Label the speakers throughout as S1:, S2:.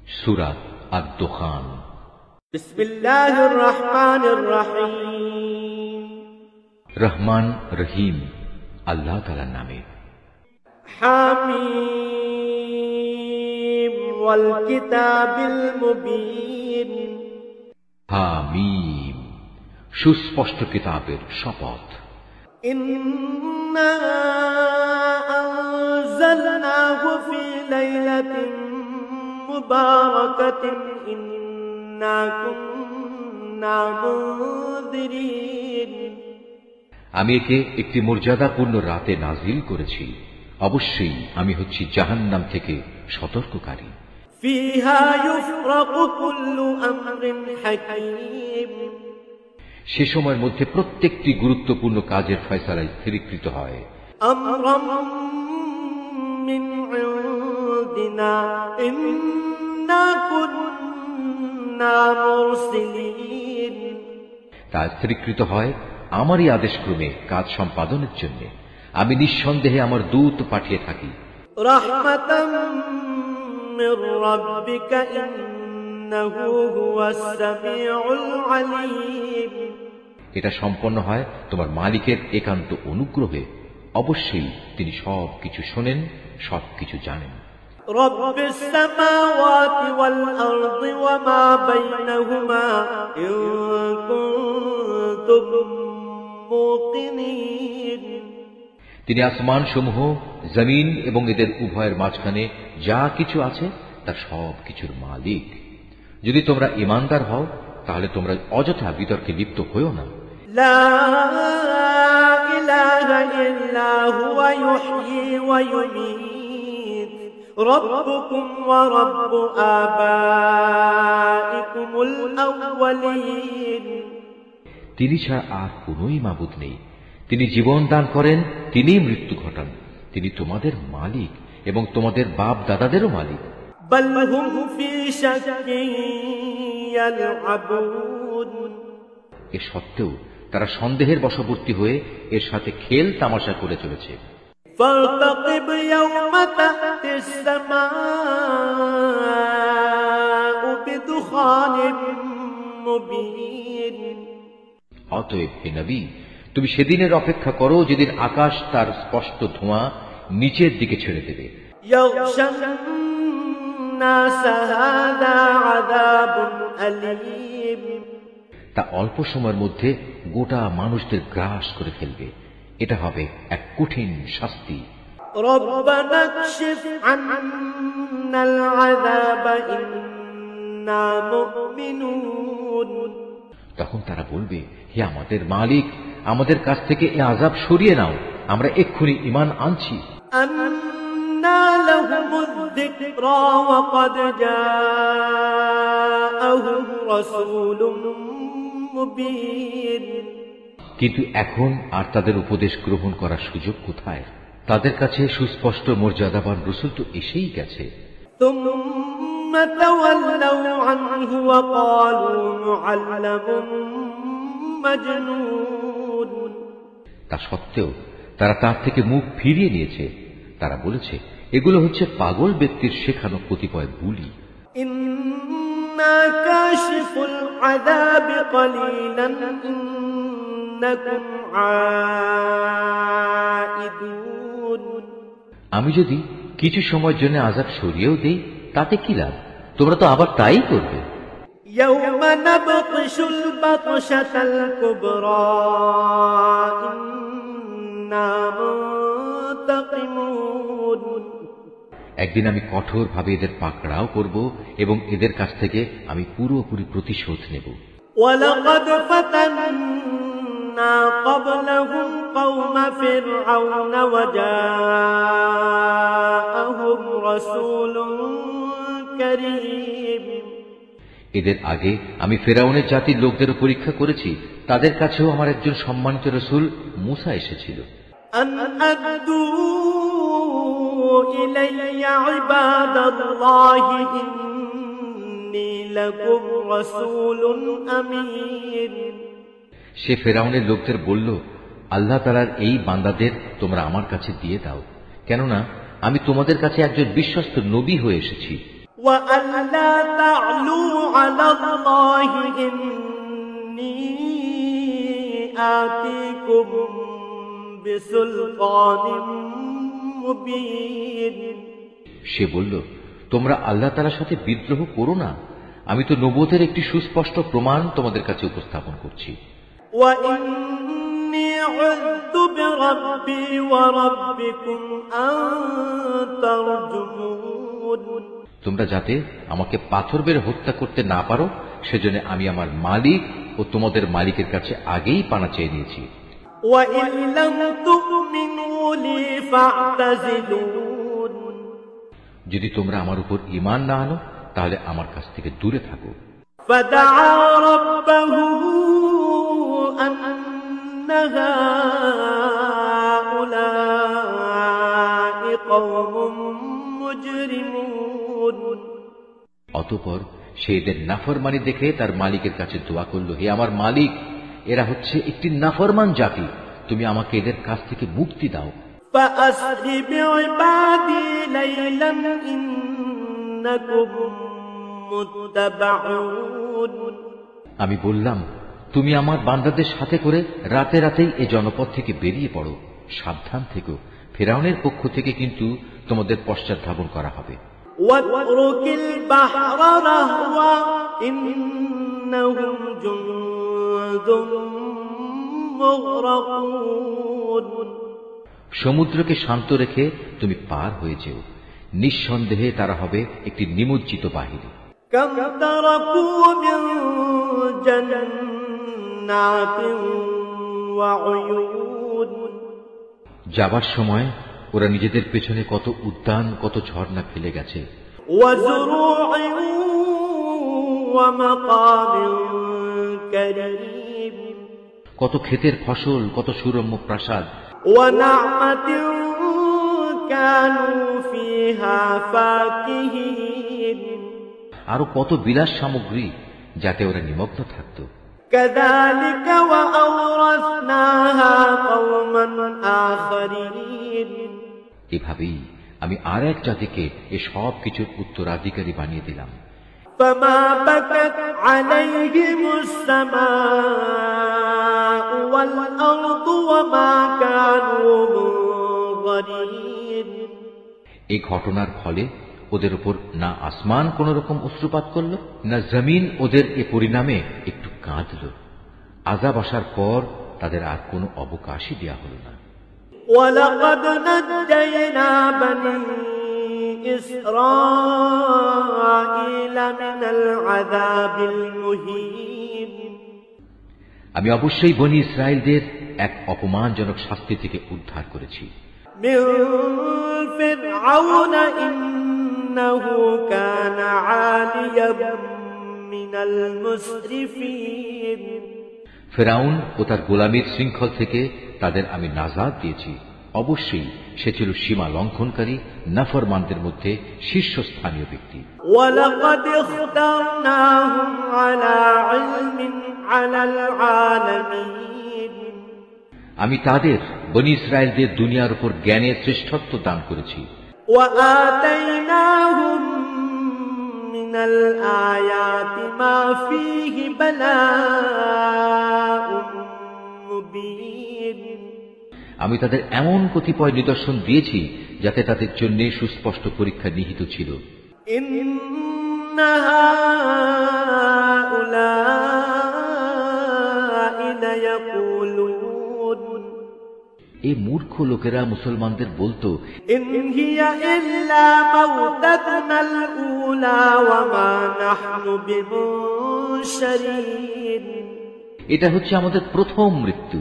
S1: সূরা আদ-দুখান।
S2: বিসমিল্লাহির রহমানির রহিম।
S1: রহমান রহিম আল্লাহ তাআলার নামে।
S2: হামিম ওয়াল কিতাবিল মুবিন।
S1: হামিম সুস্পষ্ট কিতাবের শপথ।
S2: ইন্না আনজালনাহু ফি লাইলাতিন মুবারাকাতিন ইন্না কুন্না মুনজিরিন।
S1: আমি একে একটি মর্যাদাপূর্ণ রাতে নাজিল করেছি, অবশ্যই আমি হচ্ছি জাহান্নাম থেকে সতর্ককারী।
S2: ফিহা ইউফরাকু কুল্লু আমরিন হাকীম।
S1: সে সময়ের মধ্যে প্রত্যেকটি গুরুত্বপূর্ণ কাজের ফয়সালা স্থিরীকৃত হয়।
S2: আমরাম মিন ইনদিনা ইন্না কুন্না মুরসিলিন।
S1: তা স্থিরীকৃত হয় আমারই আদেশক্রমে কাজ সম্পাদনের জন্য। আমি নিঃসন্দেহে আমার দূত পাঠিয়ে থাকি।
S2: রাহমাতাম মির রাব্বিকা ইন্নাহু হুয়াস সামিউল আলীম।
S1: এটা সম্পন্ন হয় তোমার মালিকের একান্ত অনুগ্রহে, অবশ্যই তিনি সবকিছু শোনেন, সবকিছু জানেন।
S2: রব্বিস সামাওয়াতি ওয়াল আরদি ওয়া মা বাইনাহুমা ইন কুনতুম মুকিনিন।
S1: তিনি আসমান সমূহ, জমিন এবং এদের উভয়ের মাঝখানে যা কিছু আছে তার সব কিছুর মালিক। যদি তোমরা ঈমানদার হও তাহলে তোমরা অযথা বিতর্কে লিপ্ত হইও না।
S2: লা ইলাহা ইল্লা হুয়া ইউহয়ী ওয়া ইউমীত রাব্বুকুম ওয়া রাব্বু আবাইকুমুল আউওয়ালিন।
S1: তিনি ছাড়া আর কোনই মাবুদ নেই। তিনি জীবন দান করেন, তিনিই মৃত্যু ঘটান। তিনি তোমাদের মালিক এবং তোমাদের বাপ দাদাদেরও মালিক।
S2: বাল হুম ফি শাক্কিন ইয়ালআবুন।
S1: এ সত্ত্বেও তারা সন্দেহের বশবর্তী হয়ে এর সাথে খেল তামাশা করে চলেছে।
S2: ফারতাকিব ইয়াওমা তা'তিস সামাউ বিদুখানিম মুবিন।
S1: অতএব হে নবী, তুমি সেদিনের অপেক্ষা করো যেদিন আকাশ তার স্পষ্ট ধোঁয়া নিচের দিকে ছেড়ে দেবে।
S2: ইয়াগশান নাস হাযা আযাবুন আলীম।
S1: তা অল্প সময়ের মধ্যে গোটা মানুষদের গ্রাস করে ফেলবে। এটা হবে এক কঠিন শাস্তি।
S2: রব্বানা কশিফ আন্নাল আযাবা ইন্না মুমিনুন।
S1: তখন তারা বলবে, হে আমাদের মালিক, আমাদের কাছ থেকে এ আযাব সরিয়ে নাও, আমরা এক্ষুনি ঈমান আনছি।
S2: আন্না লাহুমুয যিকরা ওয়া ক্বাদ জাআহুম রাসূলুম মুবিন।
S1: কিন্তু এখন আর তাদের উপদেশ গ্রহণ করার সুযোগ কোথায়? তাদের কাছে সুস্পষ্ট মর্যাদাবান রাসূল তো এসেই গেছে।
S2: সুম্মা তাওয়াল্লাউ আনহু ওয়া ক্বালু মুআল্লামুম মাজনুন।
S1: তা সত্ত্বেও তারা তার থেকে মুখ ফিরিয়ে নিয়েছে। তারা বলেছে, এগুলো হচ্ছে পাগল ব্যক্তির শেখানো কতিপয় বুলি।
S2: ইন্না কাশিফুল আযাবি ক্বালিলান ইন্নাকুম আইদুন। আমি
S1: যদি কিছু সময়ের জন্য আযাব সরিয়েও দেই তাতে কি লাভ? তোমরা তো আবার তাই করবে।
S2: ইয়াওমা নাবতিশুল বাতশাতাল কুবরা ইন্না মুনতাকিমুন।
S1: একদিন আমি কঠোরভাবে এদের পাকড়াও করব এবং এদের কাছ থেকে আমি পুরোপুরি প্রতিশোধ নেব।
S2: ওয়ালাকাদ ফাতান্না ক্বাবলাহুম কওমা ফিরআউন ওয়া জাআহুম রাসূলুন কারীম।
S1: এদের আগে আমি ফেরাউনের জাতির লোকদেরও পরীক্ষা করেছি, তাদের কাছেও আমার একজন সম্মানিত রাসূল মূসা এসেছিল।
S2: আন আদু ইলাইয়া ইবাদাল্লাহি ইন্নী লাকুম রাসূলুন আমিন।
S1: সে ফেরাউনের লোকদের বলল, আল্লাহ তাআলার এই বান্দাদের তোমরা আমার কাছে দিয়ে দাও, কেননা আমি তোমাদের কাছে একজন বিশ্বস্ত নবী হয়ে এসেছি।
S2: وألا تعلوا على الله إني آتيكم بسلطان مبين
S1: সে বলল, তোমরা আল্লাহ তাআলার সাথে বিদ্রোহ করো না, আমি তো নবুয়তের একটি সুস্পষ্ট প্রমাণ তোমাদের কাছে উপস্থাপন করছি।
S2: وإني عذت بربي وربكم أن ترجمون
S1: তোমরা যাতে আমাকে পাথর বের হত্যা করতে না পারো সেজন্য আমি আমার মালিক ও তোমাদের মালিকের কাছে আগেই পানা চেয়ে নিয়েছি।
S2: وإن لم تؤمنوا لي فاعتزلون
S1: যদি তোমরা আমার উপর ঈমান না আনো তাহলে আমার কাছ থেকে দূরে থাকো।
S2: فدعا ربه أن هؤلاء قوم مجرمون
S1: অতঃপর সে এদের নাফরমানি দেখে তার মালিকের কাছে দোয়া করল, হে আমার মালিক, এরা হচ্ছে একটি নাফরমান জাতি, তুমি আমাকে এদের কাছ থেকে মুক্তি দাও।
S2: فأسر بعبادي ليلا إنكم متبعون
S1: আমি বললাম, তুমি আমার বান্দাদের সাথে করে রাতে রাতেই এই জনপদ থেকে বেরিয়ে পড়ো, সাবধান থেকো, ফিরআউনের পক্ষ থেকে কিন্তু তোমাদের পশ্চাৎধাবন করা হবে।
S2: واترك البحر رهوا إنهم جند مغرقون
S1: সমুদ্রকে শান্ত রেখে তুমি পার হয়ে যেও, নিঃসন্দেহে তারা হবে একটি নিমজ্জিত বাহিনী।
S2: كم تركوا من جنات وعيون
S1: যাবার সময় ওরা নিজেদের পেছনে কত উদ্যান, কত ঝর্ণা ফেলে গেছে।
S2: وزروع ومقام كريم
S1: কত ক্ষেতের ফসল, কত সুরম্য প্রাসাদ।
S2: ونعمة كانوا فيها فاكهين
S1: আরো কত বিলাস সামগ্রী যাতে ওরা নিমগ্ন থাকত।
S2: كذلك وأورثناها قوما آخرين
S1: এভাবেই আমি আর এক জাতিকে এ সব কিছুর উত্তরাধিকারী বানিয়ে দিলাম।
S2: فما بكت عليهم السماء والأرض وما كانوا منظرين
S1: এই ঘটনার ফলে ওদের উপর না আসমান কোন রকম অশ্রুপাত করল, না জমিন ওদের এ পরিণামে একটু কাঁদল। আযাব আসার পর তাদের আর কোনো অবকাশই দেয়া হল না।
S2: ولقد نجينا بني إسرائيل من العذاب المهين
S1: আমি অবশ্যই বনী ইসরায়েলদের এক অপমানজনক শাস্তি থেকে উদ্ধার করেছি।
S2: من فرعون إنه كان عاليا من المسرفين
S1: ফেরাউন ও তার গোলামীর শৃঙ্খল থেকে তাদের আমি নাজাত দিয়েছি। অবশ্যই সে ছিল সীমা লঙ্ঘনকারী, নাফরমানদের মধ্যে শীর্ষস্থানীয় ব্যক্তি।
S2: ولقد اخترناهم على علم على العالمين
S1: আমি তাদের বনী ইসরায়েলদের দুনিয়ার উপর জ্ঞানের শ্রেষ্ঠত্ব দান করেছি।
S2: وآتيناهم من الآيات ما فيه بلاء مبين
S1: আমি তাদের এমন কতিপয় নিদর্শন দিয়েছি যাতে তাদের জন্য সুস্পষ্ট পরীক্ষা নিহিত ছিল।
S2: إن هؤلاء ليقولون
S1: এই মূর্খ লোকেরা মুসলমানদের বলতো,
S2: إن هي إلا موتتنا الأولى وما نحن بمنشرين
S1: এটা হচ্ছে আমাদের প্রথম মৃত্যু,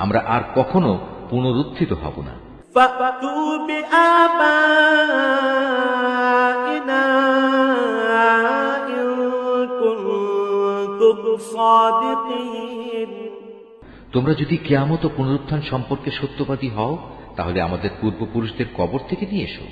S1: আমরা আর কখনো পুনরুত্থিত হব না।
S2: فأتوا بآبائنا إن كنتم صادقين
S1: তোমরা যদি কিয়ামত ও পুনরুত্থান সম্পর্কে সত্যবাদী হও তাহলে আমাদের পূর্বপুরুষদের কবর থেকে নিয়ে এসো।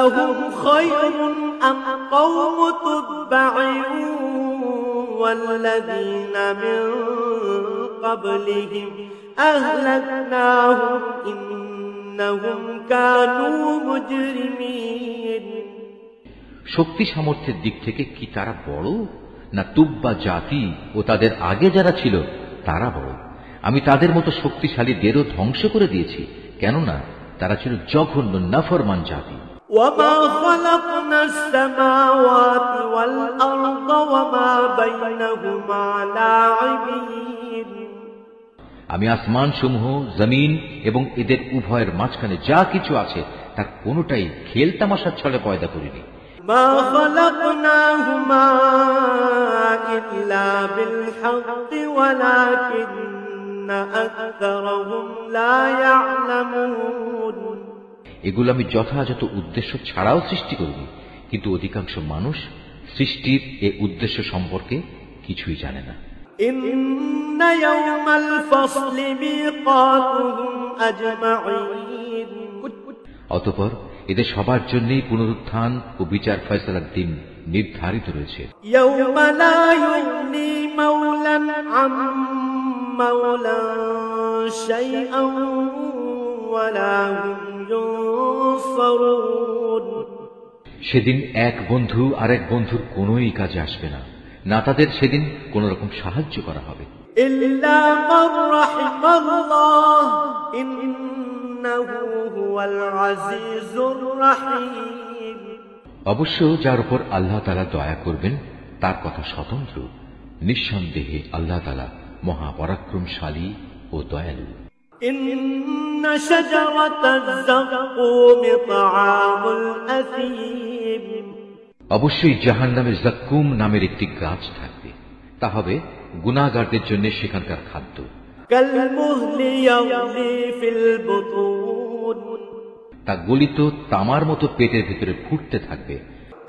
S2: أهم خير أم قوم تبع والذين من قبلهم أهلكناهم إنهم كانوا مجرمين
S1: শক্তি সামর্থ্যের দিক থেকে কি তারা বড়, না তুব্বা জাতি ও তাদের আগে যারা ছিল তারা বড়? আমি তাদের মতো শক্তিশালীদেরও ধ্বংস করে দিয়েছি, কেননা তারা ছিল জঘন্য নাফরমান জাতি।
S2: وما خلقنا السماوات والأرض وما بينهما لاعبين
S1: আমি আসমান সমূহ, জমিন এবং এদের উভয়ের মাঝখানে যা কিছু আছে তার কোনোটাই খেল তামাশার ছলে পয়দা করিনি।
S2: ما خلقناهما إلا بالحق ولكن أكثرهم لا يعلمون
S1: এগুলো আমি যথাযথ উদ্দেশ্য ছাড়াও সৃষ্টি করিনি, কিন্তু অধিকাংশ মানুষ সৃষ্টির এ উদ্দেশ্য সম্পর্কে কিছুই জানে না।
S2: إن يوم الفصل ميقاتهم أجمعين
S1: অতঃপর এদের সবার জন্যই পুনরুত্থান ও বিচার ফয়সালার দিন নির্ধারিত রয়েছে।
S2: يوم لا يغني مولا عن مولا شيئا ولا هم ينصرون
S1: সেদিন এক বন্ধু আরেক বন্ধুর কোনোই কাজে আসবে না, না তাদের সেদিন কোন রকম সাহায্য করা হবে।
S2: إلا من رحم الله إنه هو العزيز الرحيم
S1: অবশ্য যার উপর আল্লাহ তাআলা দয়া করবেন তার কথা স্বতন্ত্র। নিঃসন্দেহে আল্লাহ তাআলা মহাপরাক্রমশালী ও দয়ালু।
S2: إن شجرة الزقوم طعام الأثيم
S1: অবশ্যই জাহান্নামে যাক্কুম নামের একটি গাছ থাকবে, তা হবে গুনাহগারদের জন্য সেখানকার খাদ্য।
S2: كالمهل يغلي في البطون
S1: তা গলিত তামার মতো পেটের ভিতরে ফুটতে থাকবে।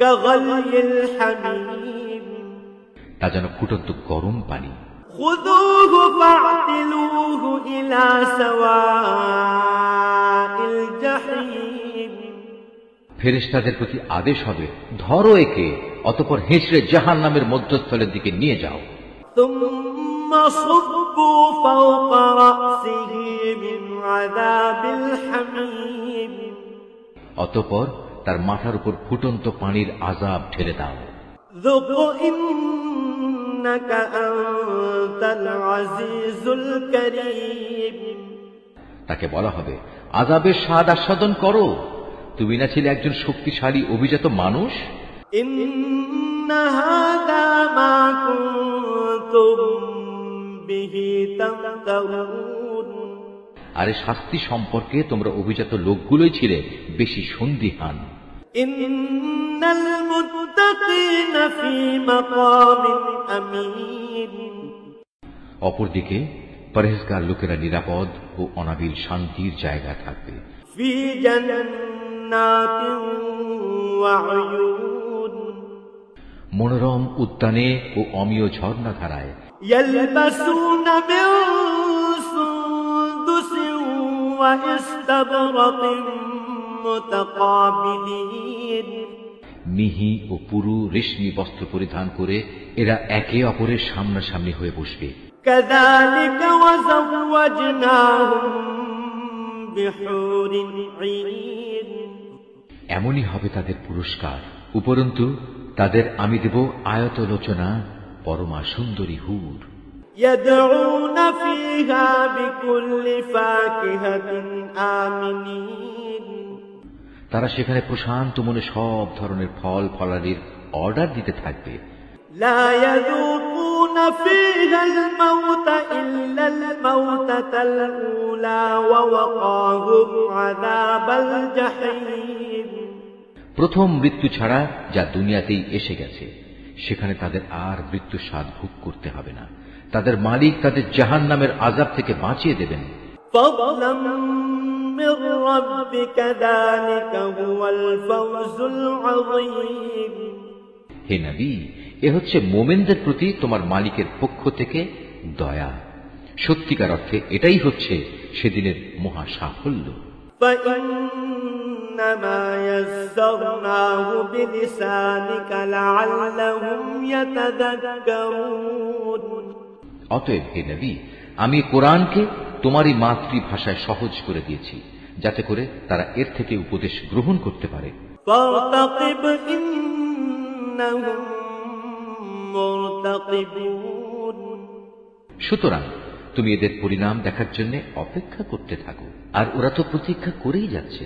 S2: كغلي الحميم
S1: তা যেন ফুটন্ত গরম পানি।
S2: خذوه فاعتلوه إلى سواء الجحيم
S1: ফেরেশতাদের প্রতি আদেশ হবে, ধরো একে, অতঃপর হেঁচড়ে জাহান্নামের মধ্যস্থলের দিকে নিয়ে যাও।
S2: ثم صبوا فوق رأسه من عذاب الحميم
S1: অতঃপর তার মাথার উপর ফুটন্ত পানির আযাব ঢেলে দাও।
S2: ذق إنك أنت العزيز الكريم
S1: তাকে বলা হবে, আযাবের স্বাদ আস্বাদন করো, তুমি না ছিলে একজন শক্তিশালী অভিজাত মানুষ।
S2: إن هذا ما كنتم به تمترون
S1: আরে শাস্তি সম্পর্কে তোমরা অভিজাত লোকগুলোই ছিলে বেশি সন্দিহান।
S2: إن المتقين في مقام أمين
S1: অপরদিকে পরহেজগার লোকেরা নিরাপদ ও অনাবিল শান্তির জায়গা থাকবে।
S2: في جنات وعيون
S1: মনোরম উদ্যানে ও অমিয় ঝর্ণা ধারায়।
S2: يلبسون من سندس واستبرق متقابلين
S1: মিহি ও পুরু রেশমি বস্ত্র পরিধান করে এরা একে অপরের সামনাসামনি হয়ে বসবে।
S2: كذلك وزوجناهم بحور عين
S1: এমনই হবে তাদের পুরস্কার। উপরন্তু তাদের আমি দেব আয়তলোচনা পরমা সুন্দরী হুর।
S2: يدعون فيها بكل فاكهة آمنين
S1: তারা সেখানে প্রশান্ত মনে সব ধরনের ফল ফলাদির অর্ডার দিতে থাকবে।
S2: لا يذوقون فيها الموت إلا الموتة الأولى ووقاهم عذاب الجحيم
S1: প্রথম মৃত্যু ছাড়া যা দুনিয়াতেই এসে গেছে, সেখানে তাদের আর মৃত্যু স্বাদ ভোগ করতে হবে না। তাদের মালিক তাদের জাহান্নামের আযাব থেকে বাঁচিয়ে দেবেন।
S2: فضلا من ربك ذلك هو الفوز العظيم
S1: হে নবী, এ হচ্ছে মোমেনদের প্রতি তোমার মালিকের পক্ষ থেকে দয়া। সত্যিকার অর্থে এটাই হচ্ছে সেদিনের মহা সাফল্য।
S2: فإنما يسرناه بلسانك لعلهم يتذكرون
S1: অতএব হে নবী, আমি কোরআনকে তোমারই মাতৃভাষায় সহজ করে দিয়েছি, যাতে করে তারা এর থেকে উপদেশ গ্রহণ করতে পারে।
S2: فارتقب إنهم مرتقبون
S1: সুতরাং তুমি এদের পরিণাম দেখার জন্য অপেক্ষা করতে থাকো, আর ওরা তো প্রতীক্ষা করেই যাচ্ছে।